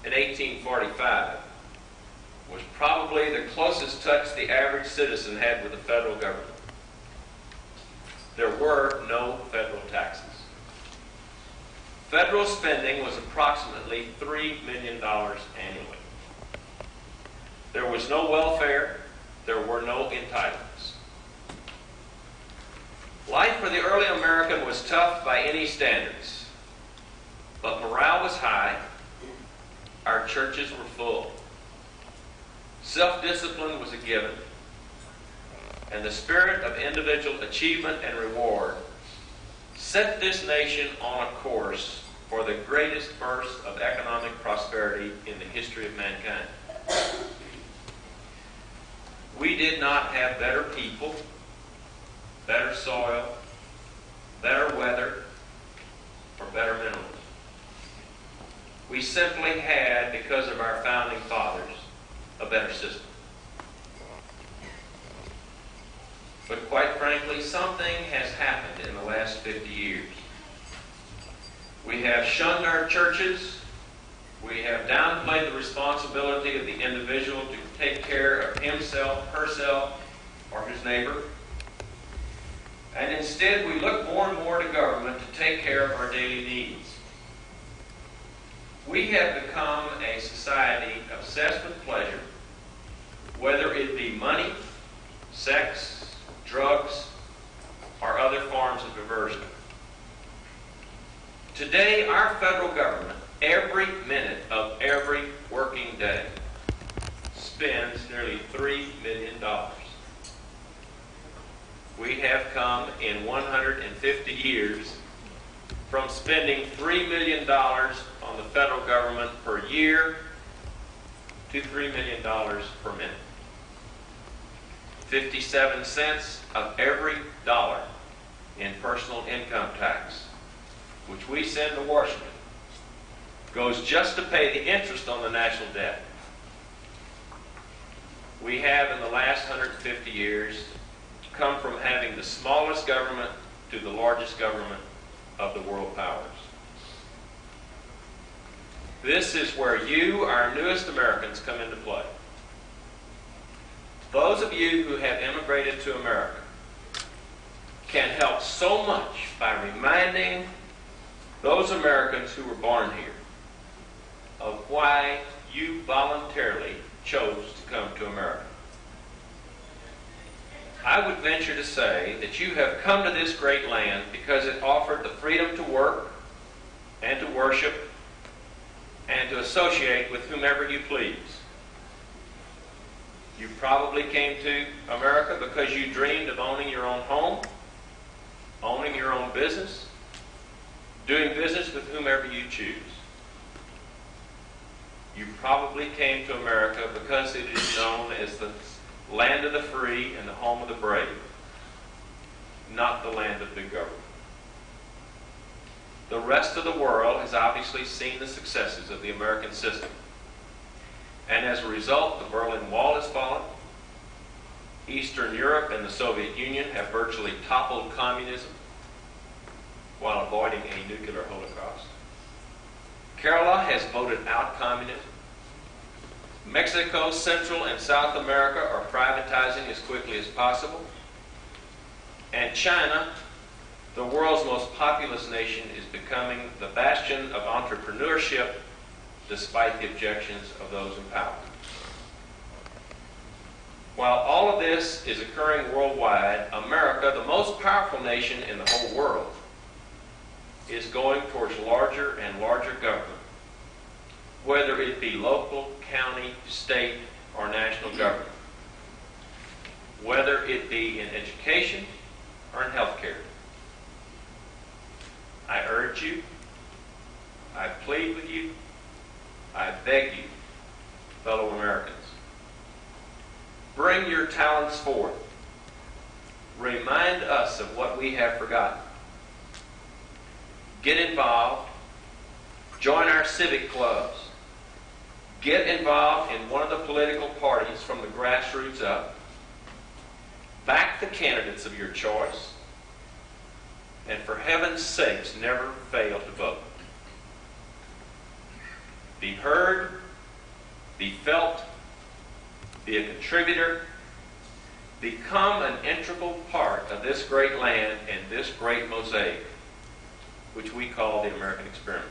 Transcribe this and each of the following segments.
in 1845 was probably the closest touch the average citizen had with the federal government. There were no federal taxes. Federal spending was approximately $3 million annually. There was no welfare. There were no entitlements. Life for the early American was tough by any standards, but morale was high. Our churches were full. Self-discipline was a given, and the spirit of individual achievement and reward set this nation on a course for the greatest burst of economic prosperity in the history of mankind. We did not have better people, better soil, better weather, or better minerals. We simply had, because of our founding fathers, a better system. But quite frankly, something has happened in the last 50 years. We have shunned our churches. We have downplayed the responsibility of the individual to take care of himself, herself, or his neighbor. And instead, we look more and more to government to take care of our daily needs. We have become a society obsessed with pleasure, whether it be money, sex, drugs, or other forms of diversion. Today, our federal government, every minute of every working day, spends nearly $3 million. We have come in 150 years from spending $3 million on the federal government per year to $3 million per minute. 57 cents of every dollar in personal income tax, which we send to Washington, goes just to pay the interest on the national debt. We have, in the last 150 years, come from having the smallest government to the largest government of the world powers. This is where you, our newest Americans, come into play. Those of you who have immigrated to America can help so much by reminding those Americans who were born here of why you voluntarily chose to come to America. I would venture to say that you have come to this great land because it offered the freedom to work and to worship and to associate with whomever you please. You probably came to America because you dreamed of owning your own home, owning your own business, doing business with whomever you choose. You probably came to America because it is known as the land of the free and the home of the brave, not the land of big government. The rest of the world has obviously seen the successes of the American system. And as a result, the Berlin Wall has fallen. Eastern Europe and the Soviet Union have virtually toppled communism while avoiding a nuclear holocaust. Kerala has voted out communism. Mexico, Central, and South America are privatizing as quickly as possible. And China, the world's most populous nation, is becoming the bastion of entrepreneurship despite the objections of those in power. While all of this is occurring worldwide, America, the most powerful nation in the whole world, is going towards larger and larger government, whether it be local, county, state, or national government, whether it be in education or in healthcare. I urge you, I plead with you, I beg you, fellow Americans, bring your talents forth. Remind us of what we have forgotten. Get involved. Join our civic clubs. Get involved in one of the political parties from the grassroots up. Back the candidates of your choice. And for heaven's sakes, never fail to vote. be heard, be felt, be a contributor, become an integral part of this great land and this great mosaic, which we call the American experiment.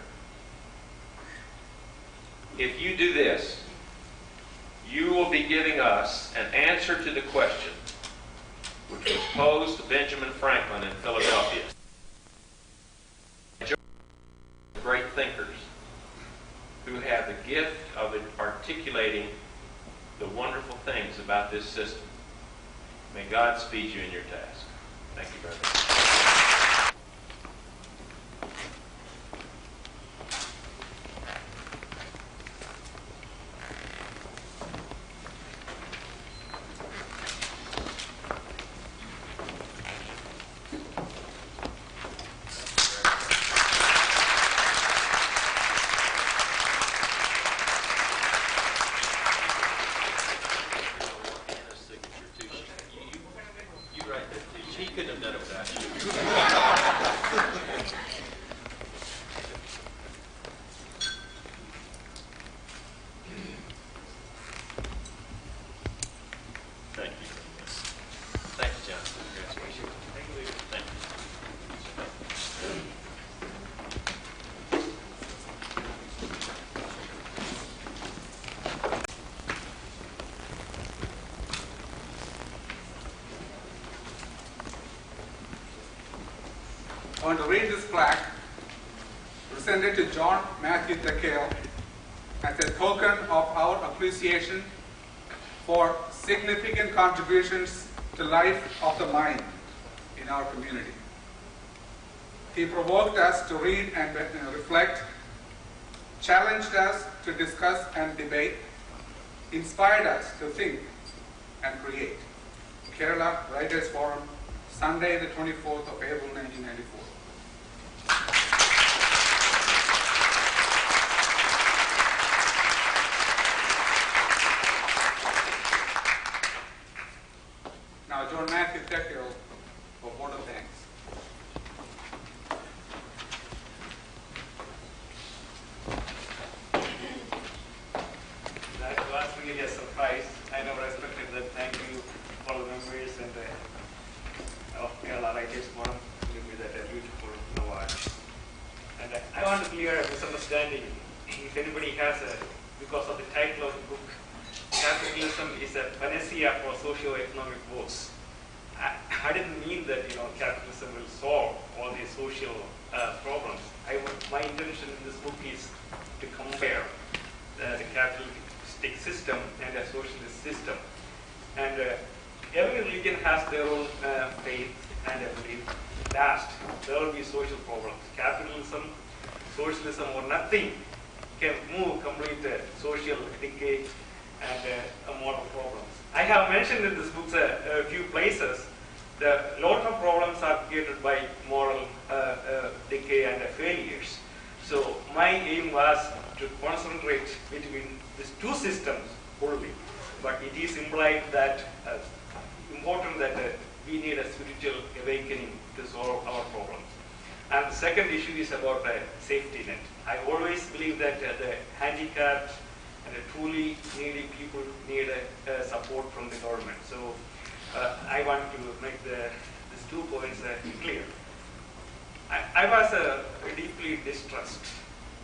If you do this, you will be giving us an answer to the question which was posed to Benjamin Franklin in Philadelphia. Great thinkers who have the gift of articulating the wonderful things about this system. May God speed you in your task. Thank you very much. He couldn't have done it without you. Thank you. Thank you, John. Congratulations. Thank you. Thank you. I want to read this plaque presented to John Matthew Thekale as a token of our appreciation for significant contributions to life of the mind in our community. He provoked us to read and reflect, challenged us to discuss and debate, inspired us to think and create. Kerala Writers Forum, Sunday the 24th of April 1994. Now, John Matthew Thekale for vote of thanks. That was really a surprise. I never expected that. Thank you, all the members and of Kerala Writers Forum to give me that beautiful award. And I want to clear a misunderstanding. If anybody has because of the title of the book, Capitalism is a panacea for socio-economic woes. I didn't mean that capitalism will solve all these social problems. My intention in this book is to compare the capitalistic system and a socialist system. And every religion has their own faith and I belief. Last, there will be social problems. Capitalism, socialism, or nothing can move complete social decay and moral problems. I have mentioned in this book a few places that a lot of problems are created by moral decay and failures. So my aim was to concentrate between these two systems only. But it is implied that important that we need a spiritual awakening to solve our problems. And the second issue is about a safety net. I always believe that the handicapped and the truly needy people need support from the government. So I want to make these 2 points clear. I was deeply distressed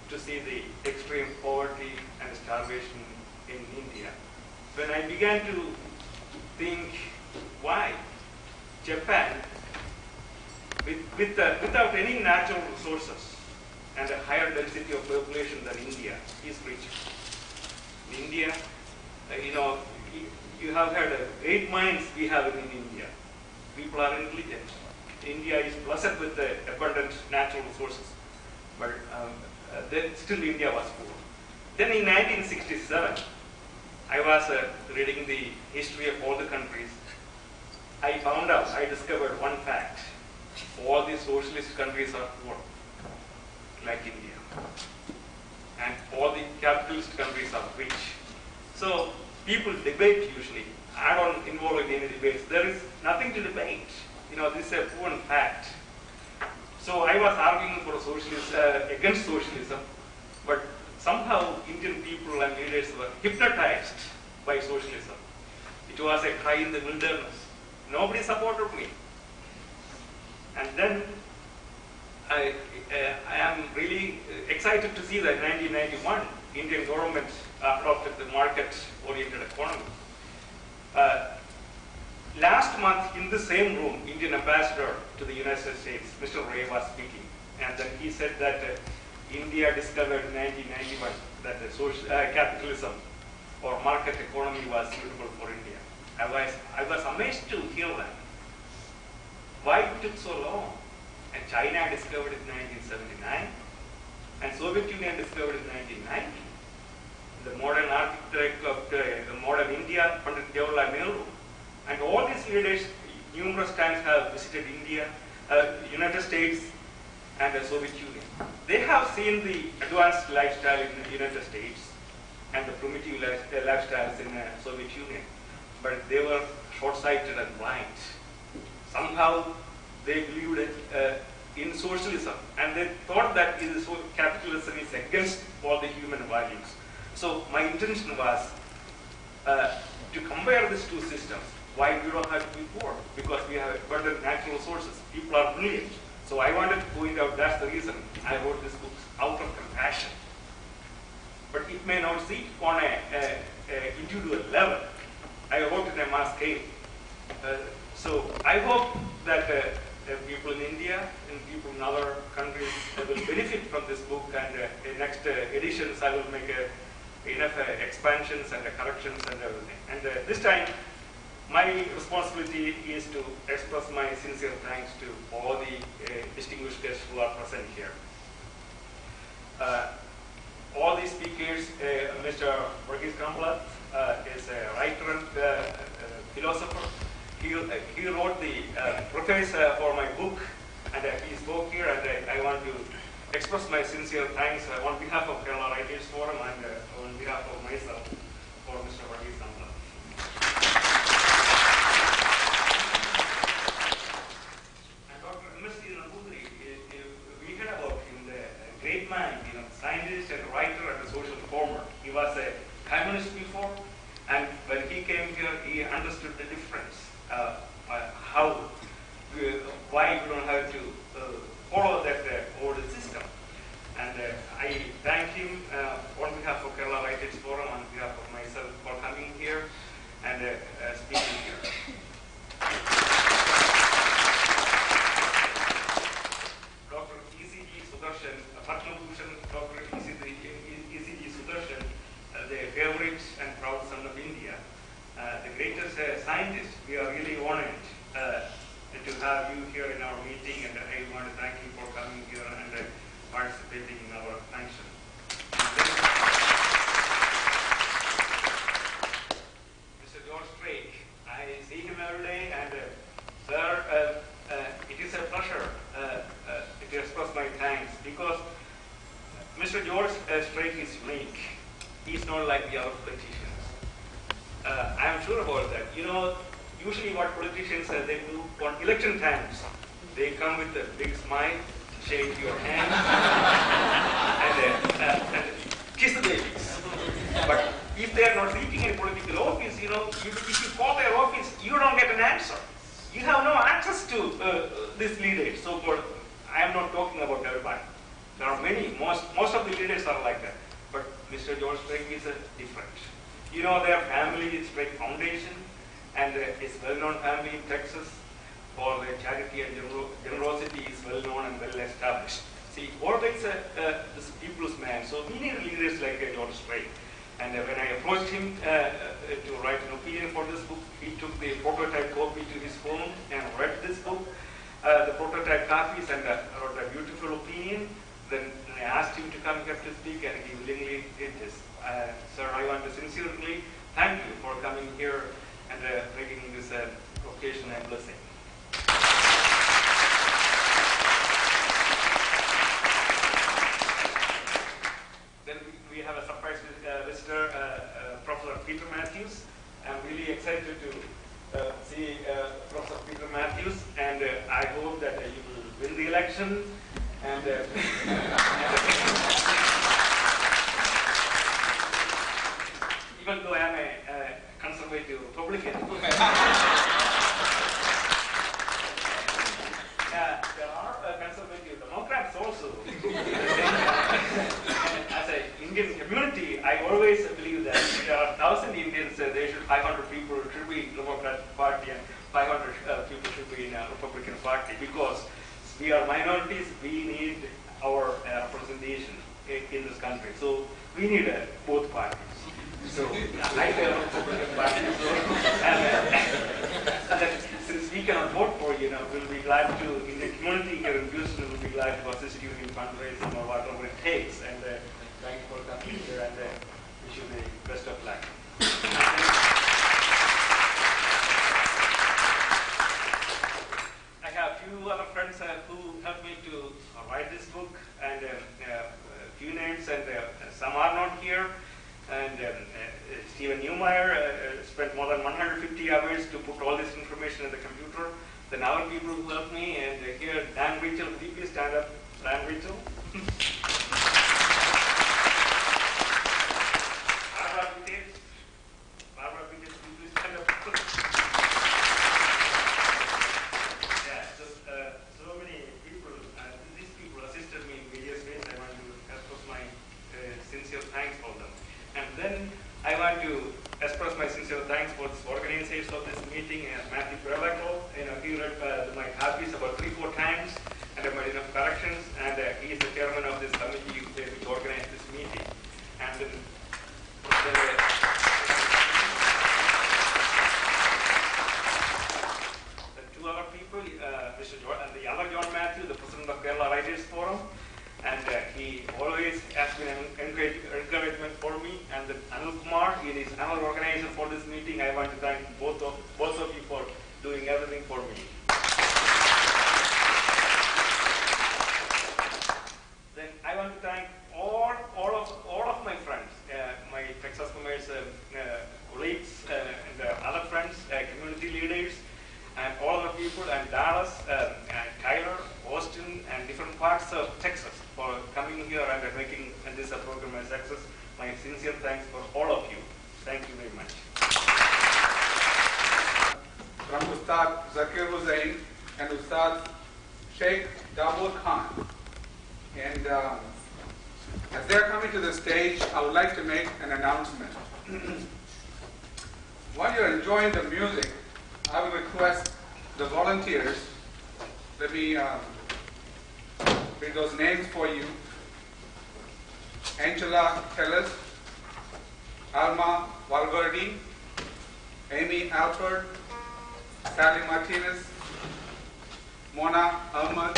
to see the extreme poverty and starvation in India. When I began to think why Japan, without any natural resources and a higher density of population than India, is rich. In India, you have had great minds we have in India. People are intelligent. India is blessed with abundant natural resources, but then still India was poor. Then in 1967, I was reading the history of all the countries. I discovered one fact. All the socialist countries are poor, like India. And all the capitalist countries are rich. So people debate usually. I don't involve in any debates. There is nothing to debate. This is a proven fact. So I was arguing for against socialism, but somehow Indian people and leaders were hypnotized by socialism. It was a cry in the wilderness. Nobody supported me. And then I am really excited to see that in 1991, Indian government adopted the market-oriented economy. Last month, in the same room, Indian ambassador to the United States, Mr. Ray, was speaking, and then he said that India discovered in 1991 that capitalism or market economy was suitable for India. I was amazed to hear that. Why it took so long? And China discovered it in 1979, and Soviet Union discovered it in 1990. The modern architect of the modern India, Pandit Jawaharlal Nehru, and all these leaders numerous times have visited India, United States, and the Soviet Union. They have seen the advanced lifestyle in the United States and the primitive lifestyles in the Soviet Union, but they were short-sighted and blind. Somehow they believed in socialism, and they thought that capitalism is against all the human values. So my intention was to compare these two systems. Why we don't have to be poor? Because we have abundant natural resources. People are brilliant. So I wanted to point out that's the reason I wrote this book out of compassion. But it may not see on a individual level. I wrote it on a mass scale. So I hope that people in India and people in other countries will benefit from this book, and in next editions I will make enough expansions and corrections and everything. And this time my responsibility is to express my sincere thanks to all the distinguished guests who are present here. All the speakers, Mr. Varghese Kamblat is a writer and philosopher. He wrote the preface for my book, and he spoke here, and I want to express my sincere thanks on behalf of Kerala Writers Forum and on behalf of myself for Mr. Varghese Kamblat. And Dr. M.S. Nambudri, we heard about him, the great man, scientist and writer and a social reformer. He was a communist before, and when he came here, he understood the difference. Why we don't have to follow that old system. And I thank him on behalf of Kerala Writers Forum, on behalf of myself, for coming here and speaking here. Dr. E.C.G. Sudarshan, Patna Bhushan, Dr. E.C.G. Sudarshan, the favorite and proud son of India, the greatest scientist. We are really honored to have you here in our meeting, and I want to thank you for coming here and participating in our function. Mr. George Drake, I see him every day, and sir, it is a pleasure to express my thanks, because Mr. George Drake is unique. He's not like the other politicians. I am sure about that. Usually what politicians they do on election times, they come with a big smile, shake your hand, and kiss the babies. But if they are not seeking any political office, if you call their office, you don't get an answer. You have no access to this leader. So I am not talking about everybody. There are many, most of the leaders are like that. But Mr. George Drake is different. Their family is Drake Foundation, and his well-known family in Texas for their charity and generosity is well-known and well-established. See, always this people's man. So we need leaders like George Drake. And when I approached him to write an opinion for this book, he took the prototype copy to his home and read this book, the prototype copies, and wrote a beautiful opinion. Then I asked him to come here to speak, and he willingly did this. Sir, I want to sincerely thank you for coming here and making this occasion a blessing. Then we have a surprise visitor, Professor Peter Matthews. I'm really excited to see Professor Peter Matthews, and I hope that you will win the election. And even though I am a conservative Republican. There are conservative Democrats also. As an Indian community, I always believe that if there are 1,000 Indians, 500 people should be Democratic Party and 500 people should be in a Republican Party, because we are minorities. We need our representation in this country. So we need both parties. So I feel Republican Party. So, and since we cannot vote for, we'll be glad to, in the community here in Houston, we'll be glad to assist you in fundraising or whatever it takes. And thank you for coming here, and wish you the best of luck. I have a few other friends who helped me to write this book, and a few names, and some are not here. And Stephen Newmeyer spent more than 150 hours to put all this information in the computer. Then our people who helped me, and here Dan Rachel, could you please stand up, Dan Rachel? Barbara Pitt, could you please stand up? Yeah, so many people, these people assisted me in various ways. I want to express my sincere thanks for them. And then I want to express my sincere thanks for this organizers of this meeting, and Matthew Perlaco. He read my copies about 3-4 times, and I made enough corrections. And he is the chairman of this committee which organized this meeting. And then the two other people, Mr. John, and the other John Matthew, the president of Kerala Writers Forum. And he always has been an encouragement for me. And then Anil Kumar, he is another organizer for this meeting. I want to thank both of you for doing everything for me. Then I want to thank all of my friends, my Texas Commerce colleagues, and other friends, community leaders, and all the people, and Dallas, and Tyler, Austin, and different parts of Texas for coming here and making this program a success. My sincere thanks for all of you. Thank you very much. From Ustad Zakir Hussain and Ustad Sheikh Dawood Khan. And as they're coming to the stage, I would like to make an announcement. While you're enjoying the music, I would request the volunteers, let me read those names for you. Angela Tellis, Alma Valverde, Amy Alford, Sally Martinez, Mona Ahmad,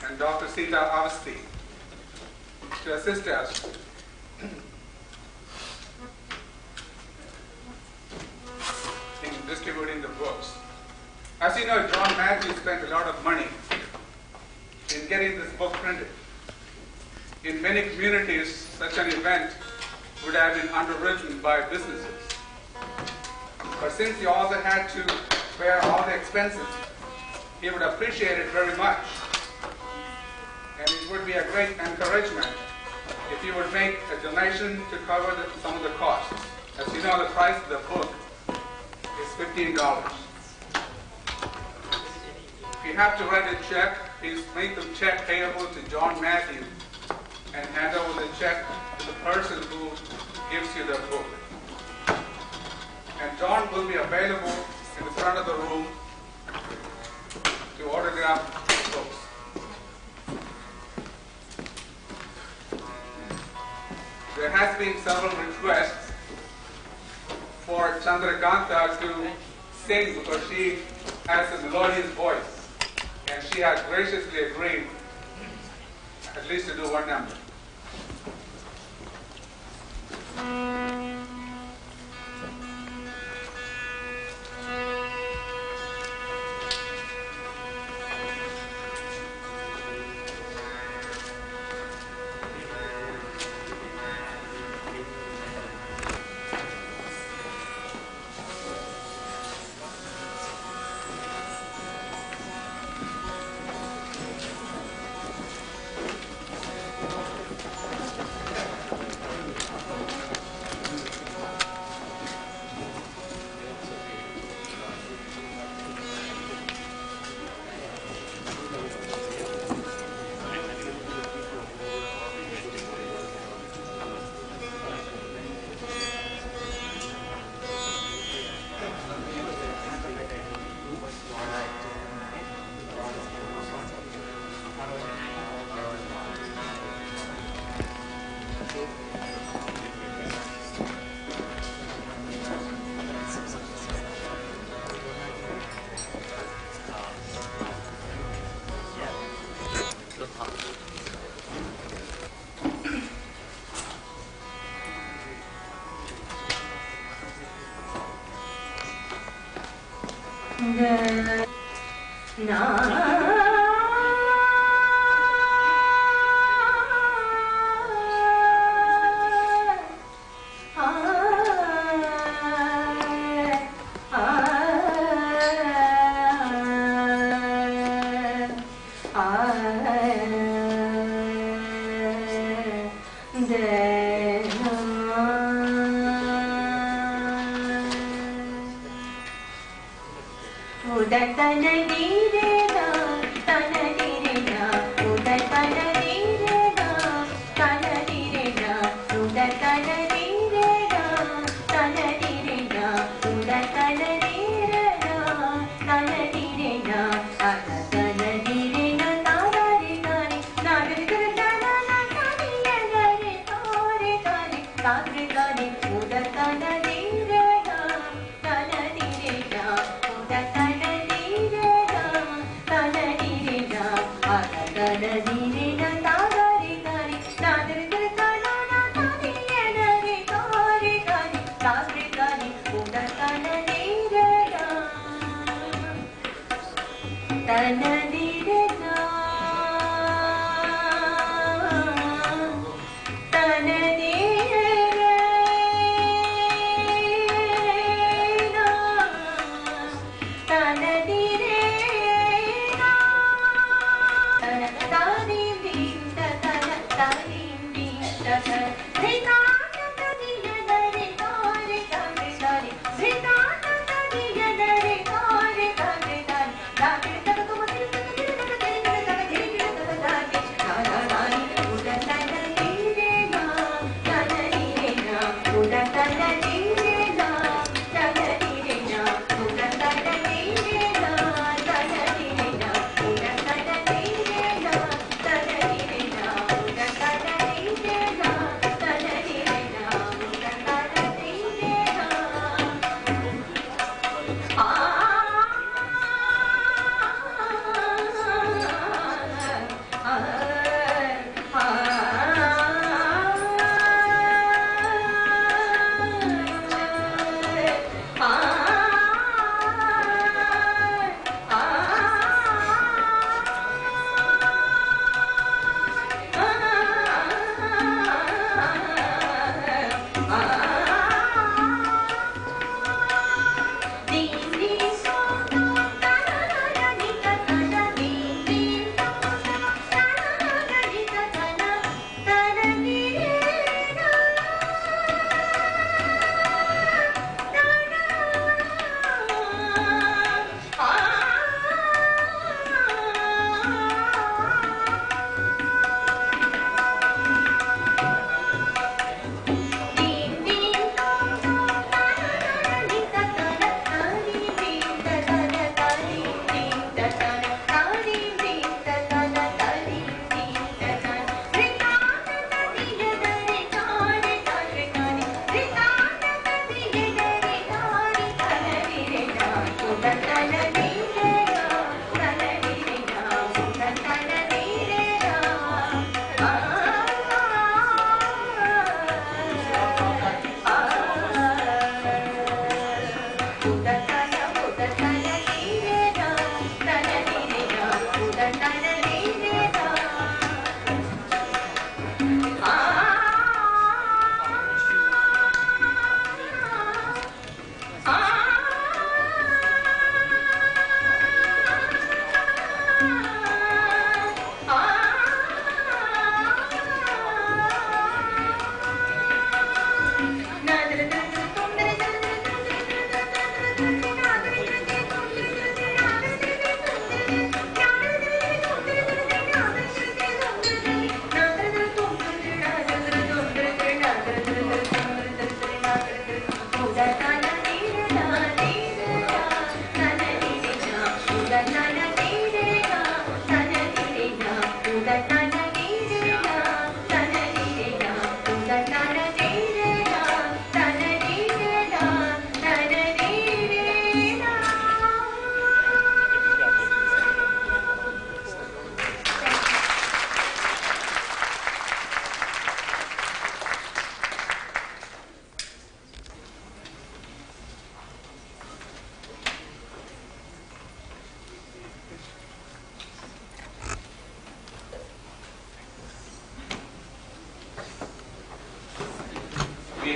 and Dr. Sita Avasti to assist us in distributing the books. As you know, John Matthew spent a lot of money in getting this book printed. In many communities, such an event would have been underwritten by businesses. But since the author had to bear all the expenses, he would appreciate it very much. And it would be a great encouragement if you would make a donation to cover some of the costs. As you know, the price of the book is $15. If you have to write a check, please make the check payable to John Matthew and hand over the check to the person who gives you the book. And John will be available in the front of the room to autograph the books. There has been several requests for Chandrakanta to sing because she has a melodious voice, and she has graciously agreed at least to do one number.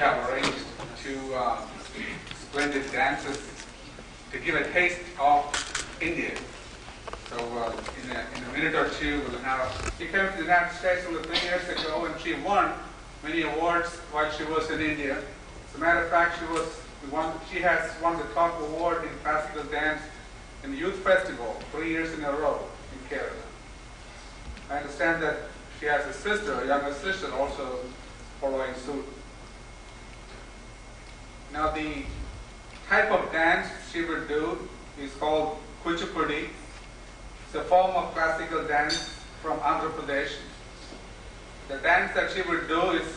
have arranged two splendid dances to give a taste of India. So in a minute or two, we'll have. She came to the United States only 3 years ago, and she won many awards while she was in India. As a matter of fact, she has won the top award in classical dance in the Youth Festival 3 years in a row in Kerala. I understand that she has a sister, a younger sister, also following suit. Now the type of dance she will do is called Kuchipudi. It's a form of classical dance from Andhra Pradesh. The dance that she will do is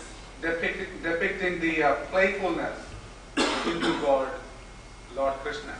depicting the playfulness of Hindu god, Lord Krishna.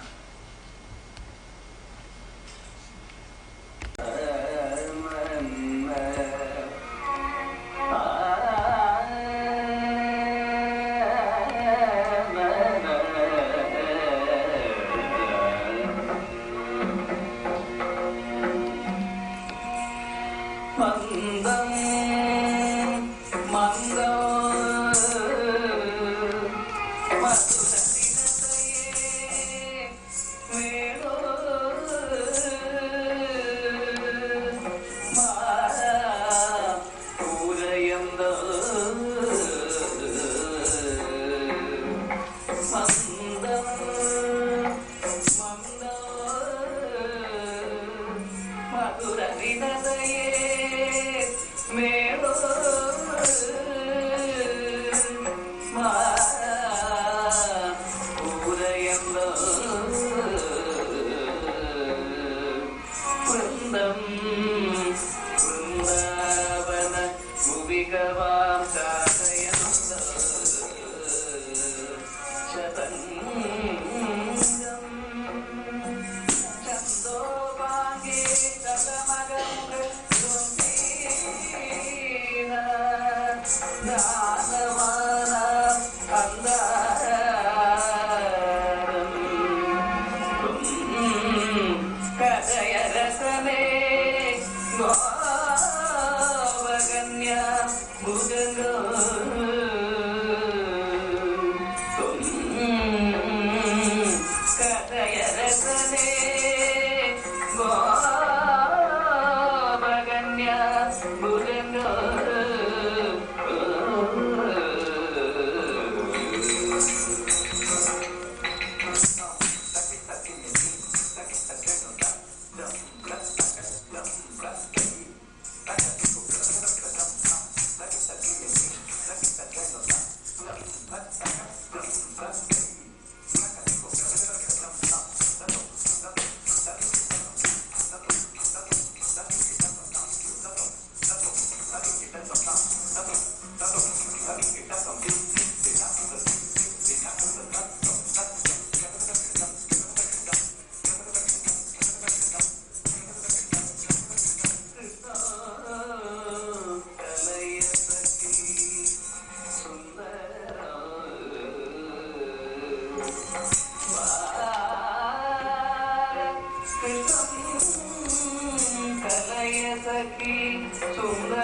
Sundar